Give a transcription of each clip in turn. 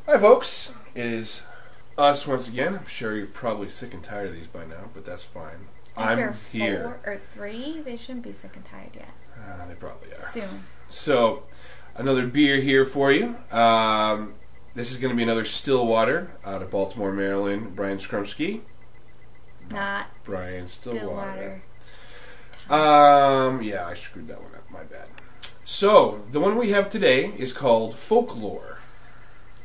Hi folks, it is us once again. I'm sure you're probably sick and tired of these by now, but that's fine. I'm here. 4 or 3, they shouldn't be sick and tired yet. They probably are. Soon. So, another beer here for you. This is going to be another Stillwater out of Baltimore, Maryland. Brian Skrumsky. Not Brian Stillwater. Yeah, I screwed that one up. My bad. So, the one we have today is called Folklore.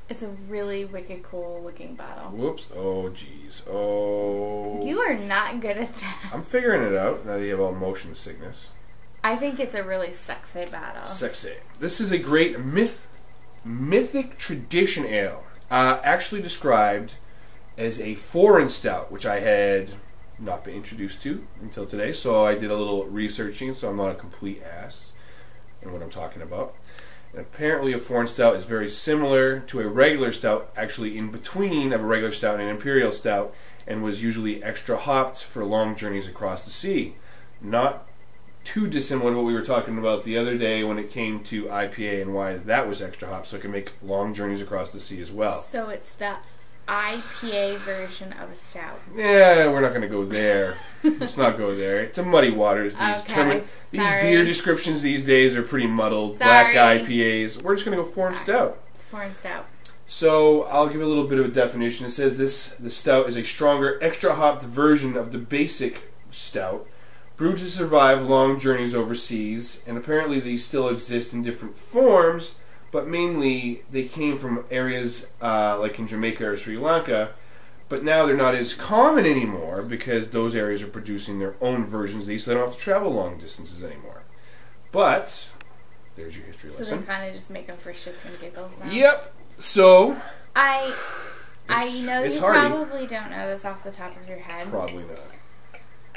It's a really wicked cool looking bottle. Whoops. Oh, jeez. Oh. You are not good at that. I'm figuring it out now that you have all motion sickness. I think it's a really sexy bottle. Sexy. This is a great mythic tradition ale. Actually described as a foreign stout, which I had not been introduced to until today. So I did a little researching, so I'm not a complete ass in what I'm talking about. And apparently a foreign stout is very similar to a regular stout, actually in between of a regular stout and an imperial stout, and was usually extra hopped for long journeys across the sea. Not too dissimilar to what we were talking about the other day when it came to IPA and why that was extra hopped, so it can make long journeys across the sea as well. So it's the IPA version of a stout. Yeah, we're not going to go there. Let's not go there. It's a muddy waters. These beer descriptions these days are pretty muddled. Black IPAs. We're just going to go foreign stout. It's foreign stout. So I'll give a little bit of a definition. It says the stout is a stronger, extra hopped version of the basic stout, brewed to survive long journeys overseas, and apparently these still exist in different forms, but mainly they came from areas like in Jamaica or Sri Lanka, but now they're not as common anymore because those areas are producing their own versions of these, so they don't have to travel long distances anymore. But there's your history lesson. So they kind of just make them for shits and giggles now. Yep. So I know you hardy. Probably don't know this off the top of your head. Probably not.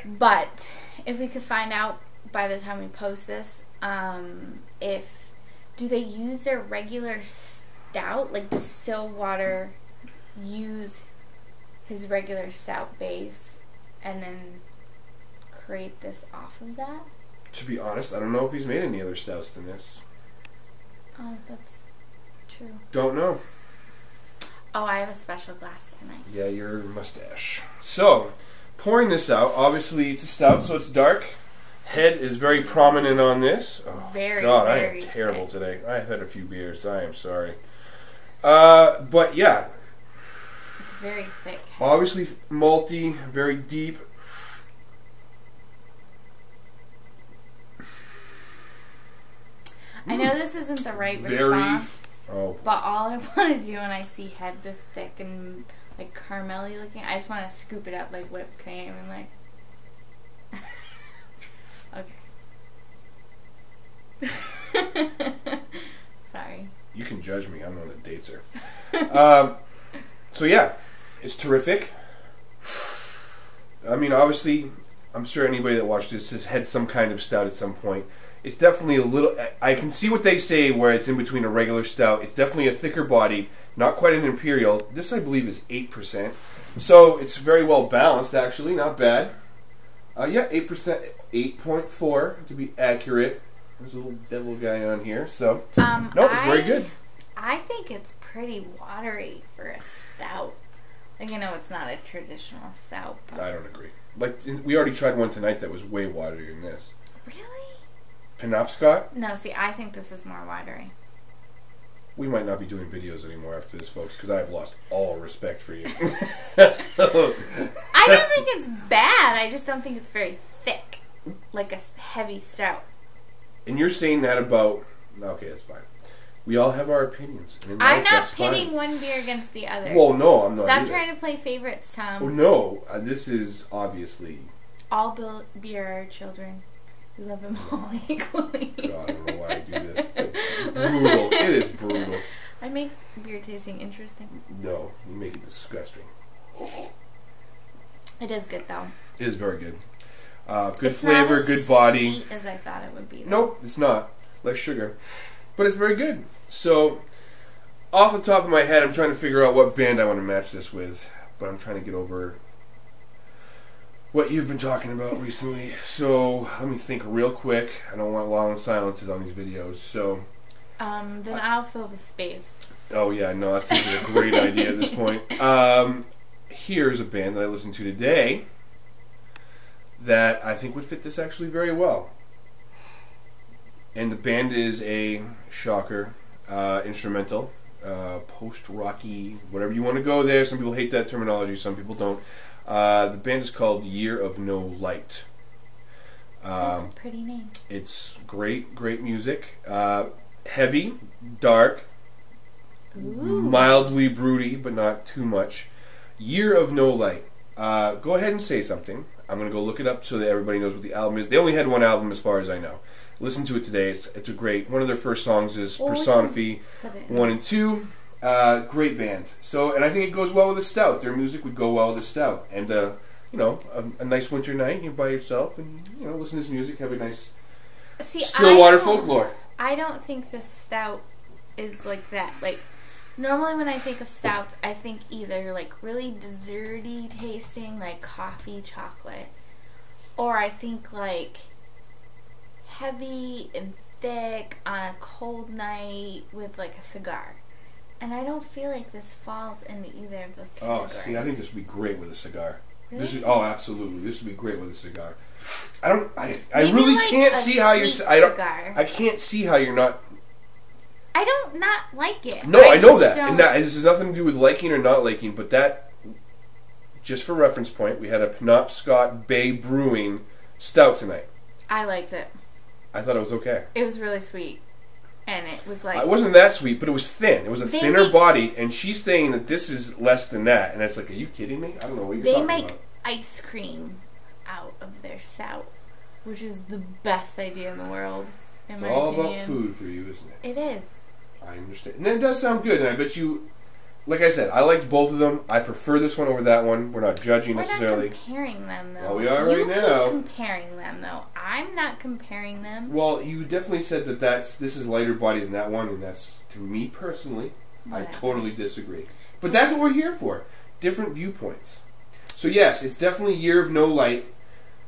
But if we could find out by the time we post this, do they use their regular stout? Like, does Stillwater use his regular stout base and then create this off of that? To be honest, I don't know if he's made any other stouts than this. Oh, that's true. Don't know. Oh, I have a special glass tonight. Yeah, your mustache. So, pouring this out, obviously it's a stout, so it's dark. Head is very prominent on this. Oh, God, I am terrible today. I've had a few beers. I am sorry. But yeah. It's very thick. Obviously malty, very deep. I know this isn't the right response, but all I want to do when I see head this thick and like caramelly looking, I just want to scoop it up like whipped cream and like... Okay. Sorry. You can judge me. I'm the one that dates her. So yeah, it's terrific. I mean, obviously, I'm sure anybody that watched this has had some kind of stout at some point. It's definitely a little... I can see what they say where it's in between a regular stout. It's definitely a thicker body, not quite an imperial. This, I believe, is 8%. So it's very well balanced, actually. Not bad. Yeah, 8%, 8.4 to be accurate. There's a little devil guy on here, so no, it's very good. I think it's pretty watery for a stout. Like, I know it's not a traditional stout, but I don't agree. Like, we already tried one tonight that was way waterier than this. Really? Penobscot? No, see, I think this is more watery. We might not be doing videos anymore after this, folks, because I have lost all respect for you. I don't think it's bad. I just don't think it's very thick, like a heavy stout. And you're saying that about... Okay, that's fine. We all have our opinions. And I'm not pitting one beer against the other. Well, no, I'm not. Stop trying to play favorites, Tom. Oh, no. This is obviously... All beer are children. We love them all equally. God, I don't know why I do this. It's brutal. It is brutal. I make beer tasting interesting. No, you make it disgusting. It is good, though. It is very good. Good flavor, good body. Sweet as I thought it would be. Though. Nope, it's not. Less sugar. But it's very good. So, off the top of my head, I'm trying to figure out what band I want to match this with. But I'm trying to get over what you've been talking about recently. So, let me think real quick. I don't want long silences on these videos. So, Then I'll fill the space. Oh yeah, no, that seems like a great idea at this point. Here's a band that I listened to today that I think would fit this actually very well. And the band is a shocker, instrumental, post-rocky, whatever you want to go there. Some people hate that terminology, some people don't. The band is called Year of No Light. That's a pretty name. It's great music. Heavy, dark, Ooh. mildly broody, but not too much. Year of No Light. Go ahead and say something. I'm going to go look it up so that everybody knows what the album is. They only had one album as far as I know. Listen to it today. It's a great... One of their first songs is Personify 1 and 2. Great band. So, and I think it goes well with a stout. Their music would go well with a stout. And, you know, a nice winter night, you're by yourself and, you know, listen to this music, have a nice Stillwater Folklore. I don't think this stout is like that. Like, normally when I think of stouts, I think either like really desserty tasting, like coffee, chocolate, or I think like heavy and thick on a cold night with like a cigar. And I don't feel like this falls into either of those categories. Oh, see, I think this would be great with a cigar. Really? This is, oh, absolutely. This would be great with a cigar. I Maybe really like can't a see how you're. sweet I don't. cigar. I can't see how you're not. I don't not like it. No, I know just that, don't- and that this has nothing to do with liking or not liking. But that, just for reference point, we had a Penobscot Bay Brewing stout tonight. I liked it. I thought it was okay. It was really sweet. And it was like... It wasn't that sweet, but it was thin. It was a They thinner make- body, and she's saying that this is less than that. And it's like, are you kidding me? I don't know what you're They talking make about. ice cream out of their stout, which is the best idea in the world, in It's my all opinion. about food for you, isn't it? It is. I understand. And it does sound good, and I bet you... Like I said, I liked both of them. I prefer this one over that one. We're not judging necessarily. We're not comparing them, though. Well, we are right you now. keep comparing them, though. I'm not comparing them. Well, you definitely said that this is lighter body than that one, and that's, to me personally, Whatever. I totally disagree. But that's what we're here for. Different viewpoints. So yes, it's definitely Year of No Light.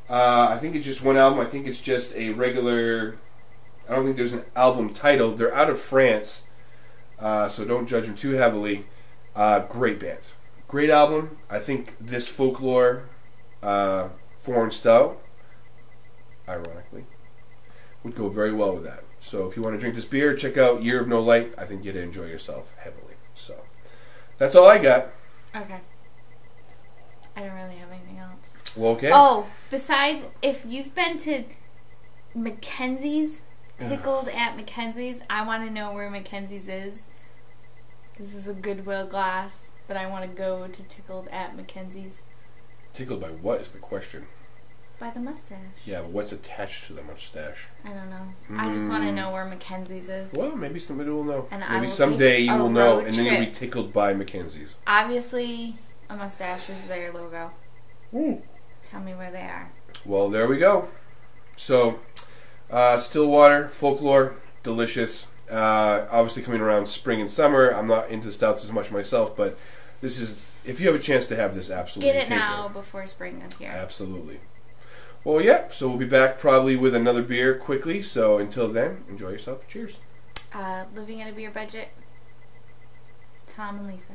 I think it's just one album. I think it's just a regular... I don't think there's an album title. They're out of France, so don't judge them too heavily. Great band. Great album. I think this Folklore foreign stout, ironically, would go very well with that. So if you want to drink this beer, check out Year of No Light. I think you'd enjoy yourself heavily. So that's all I got. Okay. I don't really have anything else. Well, okay. Oh, besides, if you've been to Mackenzie's, Tickled at Mackenzie's, I want to know where Mackenzie's is. This is a Goodwill glass, but I want to go to Tickled at Mackenzie's. Tickled by what is the question? By the mustache. Yeah, but what's attached to the mustache? I don't know. I just want to know where Mackenzie's is. Well, maybe somebody will know. And I Maybe will someday take you a will know, road and then you'll be trip. tickled by Mackenzie's. Obviously, a mustache is their logo. Ooh. Tell me where they are. Well, there we go. So, Stillwater, Folklore, delicious. Obviously coming around spring and summer. I'm not into stouts as much myself, but this is, if you have a chance to have this, absolutely Get it take now before spring is here. Absolutely. Well, yeah, so we'll be back probably with another beer quickly, so until then, enjoy yourself. Cheers. Living at a beer budget. Tom and Lisa.